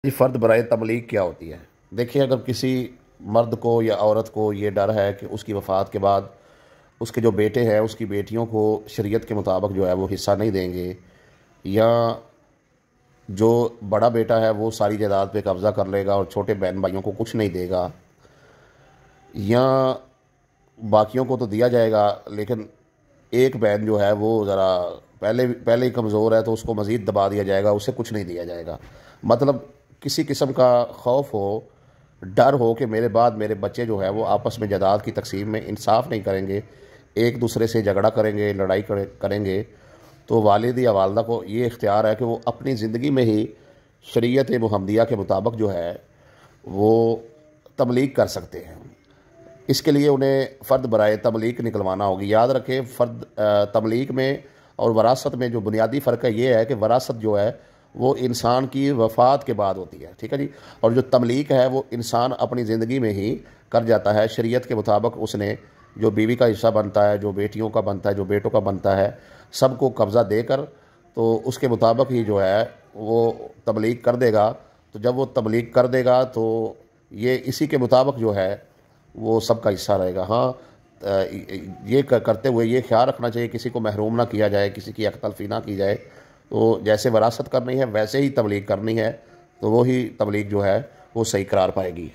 یہ فرد برائے تبلیغ کیا ہوتی ہے؟ دیکھیے، اگر کسی مرد کو یا عورت کو یہ ڈر ہے کہ اس کی وفات کے بعد اس کے جو بیٹے ہیں اس کی بیٹیوں کو شریعت کے مطابق جو ہے وہ حصہ نہیں دیں گے، یا جو بڑا بیٹا ہے وہ ساری جائیداد پہ قبضہ کر لے گا اور چھوٹے بہن بھائیوں کو کچھ نہیں دے گا، یا باقیوں کو تو دیا جائے گا لیکن ایک بہن جو ہے وہ ذرا پہلے ہی کمزور ہے تو اس کو مزید دبا دیا جائے گا، اسے کچھ نہیں دیا جائے گا، مطلب کسی قسم کا خوف ہو، ڈر ہو کہ میرے بعد میرے بچے جو ہے وہ آپس میں جائیداد کی تقسیم میں انصاف نہیں کریں گے، ایک دوسرے سے جھگڑا کریں گے، لڑائی کریں گے، تو والد یا والدہ کو یہ اختیار ہے کہ وہ اپنی زندگی میں ہی شریعت محمدیہ کے مطابق جو ہے وہ تبلیغ کر سکتے ہیں۔ اس کے لیے انہیں فرد برائے تبلیغ نکلوانا ہوگی۔ یاد رکھیں، فرد تبلیغ میں اور وراثت میں جو بنیادی فرق ہے یہ ہے کہ وراثت جو ہے وہ انسان کی وفات کے بعد ہوتی ہے، ٹھیک ہے جی، اور جو تبلیغ ہے وہ انسان اپنی زندگی میں ہی کر جاتا ہے۔ شریعت کے مطابق اس نے جو بیوی کا حصہ بنتا ہے، جو بیٹیوں کا بنتا ہے، جو بیٹوں کا بنتا ہے، سب کو قبضہ دے کر تو اس کے مطابق ہی جو ہے وہ تبلیغ کر دے گا۔ تو جب وہ تبلیغ کر دے گا تو یہ اسی کے مطابق جو ہے وہ سب کا حصہ رہے گا۔ ہاں، یہ کرتے ہوئے یہ خیال رکھنا چاہیے کسی کو محروم نہ کیا جائے، کسی کی حق تلفی نہ کی جائے، تو جیسے وراثت کرنی ہے ویسے ہی تبلیغ کرنی ہے، تو وہی تبلیغ جو ہے وہ صحیح قرار پائے گی۔